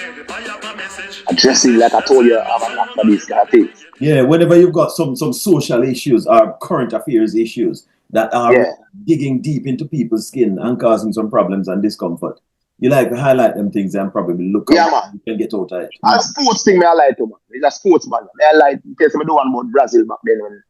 Addressing, like I told you, I'm not for these kind of things. Yeah, whenever you've got some social issues or current affairs issues that are digging deep into people's skin and causing some problems and discomfort, you like to highlight them things and probably look man. You can get out of it. A sports thing I like to, man. It's a sports man. I like, in case I do one about Brazil back then when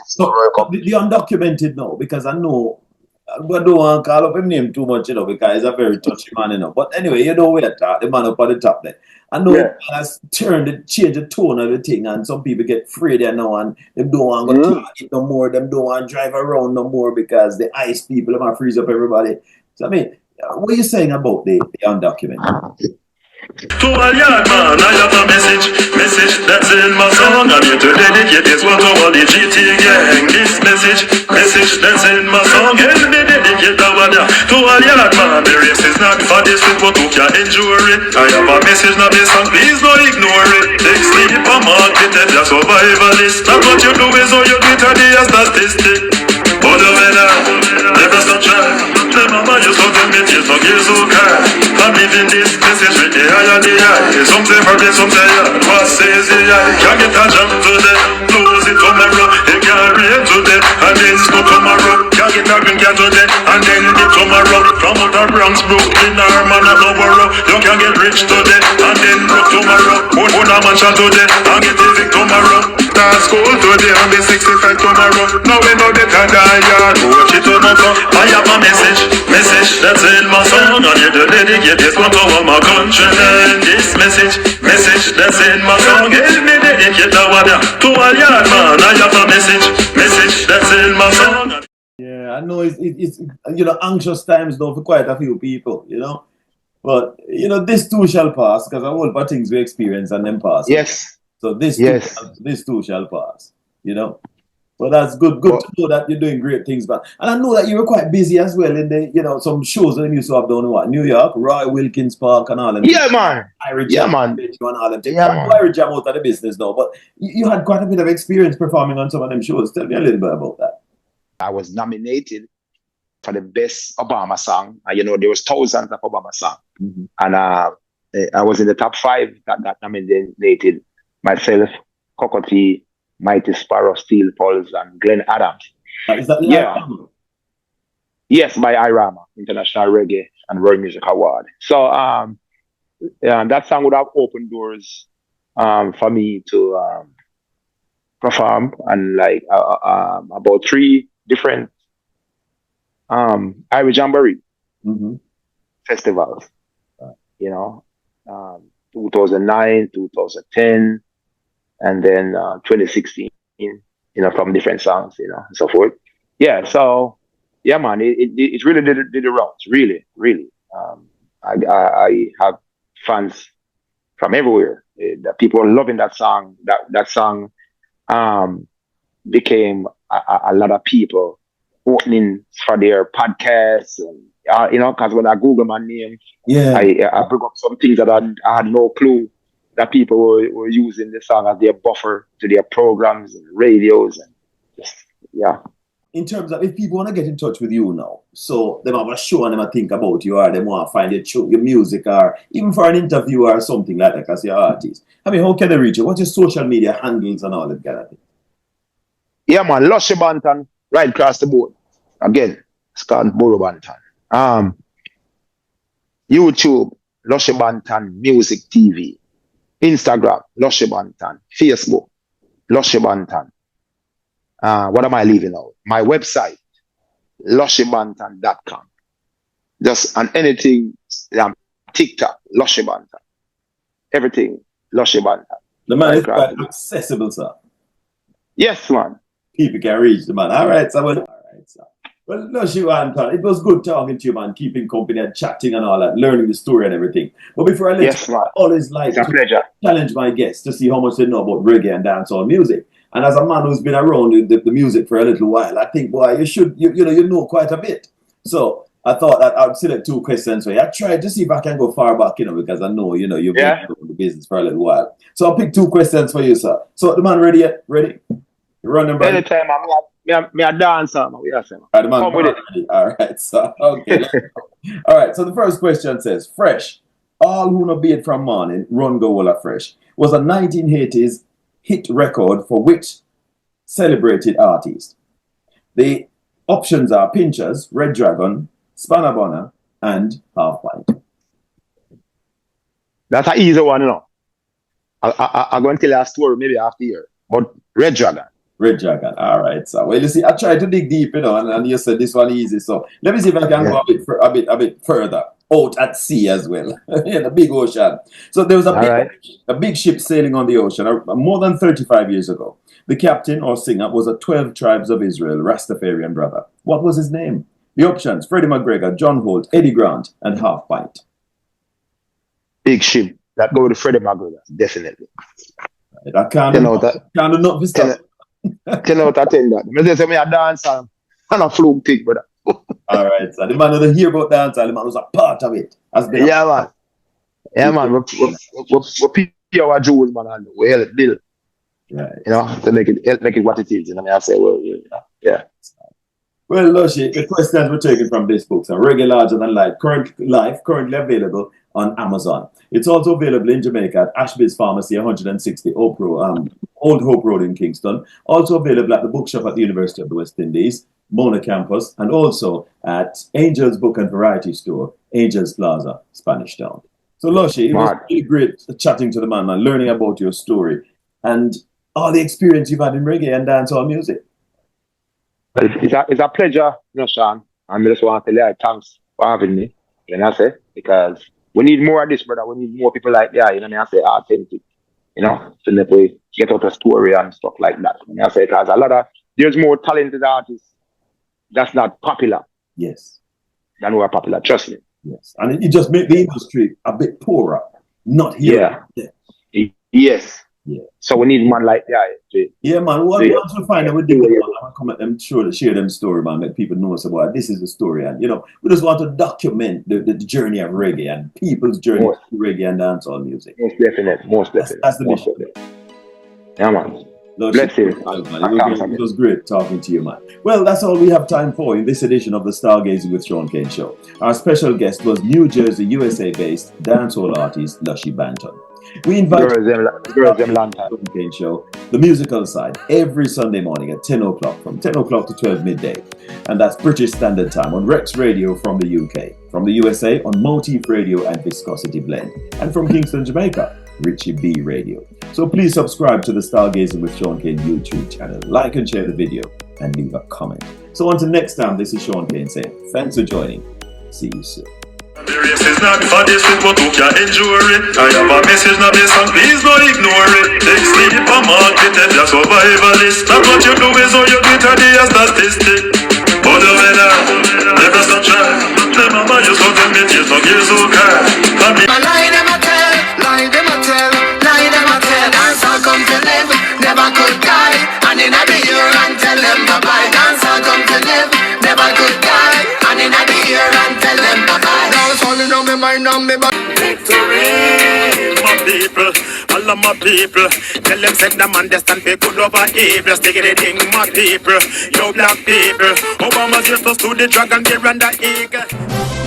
So, the undocumented now, because I know I don't want to call up him name too much, you know, because he's a very touchy man, you know. But anyway, you know where the man up at the top there. I know it has changed the tone of the thing, and some people get afraid there now, and they don't want to target no more, them don't want to drive around no more because the ICE people are going to freeze up everybody. So, I mean, what are you saying about the undocumented? To all yard man, I have a message that's in my song. I'm here to dedicate this one to all the GT gang. This message that's in my song. Help me dedicate that one to all yard man. The race is not for this people who can endure it. I have a message now this song, please don't ignore it. Take sleep or market if you're survivalist. That's what you do is all you get at the statistic. But the winner, never stop trying. The mama used to tell me till no gears so car. I'm leaving this message with the eye and the eye. Some say birthday, some say yard. What says the eye? Can't get a jump today. Lose it tomorrow. It can't rain today. And then snow tomorrow. Can't get a green cat today. And then dip tomorrow. From out of Bronx, Brooklyn, or man of Borough. You can get rich today. And then broke tomorrow. Put a mansion today. And get the Vic tomorrow. Start school today. And be 65 tomorrow. Now we know that I die yard. Watch it on the I have a message that's in my song. I need to dedicate this one to all my countrymen. This message that's in my song. Help me dedicate that one to all yard man. I have a message that's in my song. Yeah, I know it's you know, anxious times though for quite a few people, you know. But you know, this too shall pass, because I whole lot of things we experience and then pass. Yes. So this Yes. this too shall pass. You know. Well, that's good. Good to know that you're doing great things, but and I know that you were quite busy as well in the some shows that you used to have down in what New York, Roy Wilkins Park and all them. Yeah, man. Irish Yeah, Jam man. and all them. Yeah, man. Irish Jam out of the business now, but you had quite a bit of experience performing on some of them shows. Tell me a little bit about that. I was nominated for the best Obama song. And, there was thousands of Obama songs. Mm-hmm. And I was in the top 5 that got nominated. Myself, Cocotte, Mighty Sparrow, Steel Pulse, and Glenn Adams. Is that the album? Yes, by IRAMA, International Reggae and World Music Award. So that song would have opened doors for me to perform and like about 3 different Irish Jamboree festivals. 2009, 2010, and then 2016. From different songs, and so forth. Yeah, so yeah, man, it really did the rounds. Really, really. I have fans from everywhere. The people are loving that song. That song became a lot of people opening for their podcasts, and because when I Google my name, I bring up some things that I had no clue that people were using the song as their buffer to their programs and radios, and In terms of if people want to get in touch with you now, so they have a show and they think about you, or they want to find your music, or even for an interview or something like that, because you're an artist. I mean, how can they reach you? What's your social media handles and all that kind of thing? Yeah, man, Lushy Banton, right across the board. Again, Scarborough Banton. YouTube, Lushy Banton Music TV. Instagram, Lushy Banton. Facebook, Lushy Banton. What am I leaving out? My website, lushybanton.com. Just on anything, TikTok, Lushy Banton. Everything, Lushy Banton. The man is quite accessible, sir. Yes, man. People can reach the man. All right, sir. Well, Lushy Banton, it was good talking to you, man, keeping company and chatting and all that, learning the story and everything. But before I let you, I always like to challenge my guests to see how much they know about reggae and dancehall music. And as a man who's been around the music for a little while, I think, boy, you know quite a bit. So I thought that I'd select 2 questions for you. I tried to see if I can go far back, because I know, you've been in the business for a little while. So I'll pick 2 questions for you, sir. So the man ready yet? Ready? You run them, brother? Anytime, I'm a dancer. All right, the man, come with it. All right, so, okay. All right, so the first question says, Fresh, All Who No Beat From Morning, Run Go Walla Fresh, was a 1980s hit record for which celebrated artist? The options are Pinchers, Red Dragon, Spanner Bonner, and Half Pint. That's an easy one, I'm going to tell you a story maybe after here. But Red Dragon. Red Dragon. All right, so well, you see, I tried to dig deep, and you said this one easy. So let me see if I can go a bit further out at sea as well, in the big ocean. So there was a big ship sailing on the ocean more than 35 years ago. The captain or singer was a 12 Tribes of Israel Rastafarian brother. What was his name? The options: Freddie McGregor, John Holt, Eddie Grant, and Half Pint. Big ship. That go with Freddie McGregor, definitely. I can't do not be stuck. Tell out that. I just say me a dancer and a fluke thing, brother. All right, so the man who hear about dance, the man was a part of it. Man. Yeah, man. We pay our jewels, man, and we help build. Right. To make it what it is. I say, well, yeah. Well, Lushy, the questions were taken from this book. So Reggae Larger Than Life, currently available on Amazon. It's also available in Jamaica at Ashby's Pharmacy, 160 Old Hope Road in Kingston. Also available at the bookshop at the University of the West Indies, Mona Campus, and also at Angel's Book and Variety Store, Angel's Plaza, Spanish Town. So, Lushy, it was really great chatting to the man and learning about your story and all the experience you've had in reggae and dancehall music. It's a pleasure, Shaun. I just want to tell you thanks for having me. Because we need more of this, brother. We need more people like authentic. To get out a story and stuff like that. Because there's more talented artists that's not popular. Yes. Than who are popular. Trust me. Yes, and it just make the industry a bit poorer, not here. Yes. Yeah. So we need man like that. Yeah, man. Once we find out, we dig them, man. I come at them, share them story, man. Make people know about this is the story, and you know, we just want to document the journey of reggae and people's journey to reggae and dancehall music. Most definitely. That's the mission. Yeah, man. Bless you. It was great talking to you, man. Well, that's all we have time for in this edition of the Stargazing with Shaun Cain Show. Our special guest was New Jersey, USA-based dancehall artist Lushy Banton. We invite Girls them Lantern. Shaun Cain Show, the musical side, every Sunday morning at 10 o'clock, from 10 o'clock to 12 midday. And that's British Standard Time on Rex Radio from the UK. From the USA on Motif Radio and Viscosity Blend. And from Kingston, Jamaica, Richie B Radio. So please subscribe to the Stargazing with Shaun Cain YouTube channel. Like and share the video and leave a comment. So until next time, this is Shaun Cain saying thanks for joining. See you soon. The race is not for this with what you can endure it. I have a message now this song, please don't ignore it. Take sleep and marketed, your survivalist. That's what you do is all you do to the statistic. But the winner, never stop trying. The mama used to tell me tears no gears so car. Lie them a tell, lie them a tell, lie them a tell. Dance all come to live, never could die. And in the year and tell them bye-bye. Dance all come to live, never could die. And in the year and tell them bye-bye. Falling on my mind, on me back. Victory, my people, all of my people. Tell them set them understand they good over evil. Stick it in my people, yo black people. Obama's here to the dragon, they run the eagle.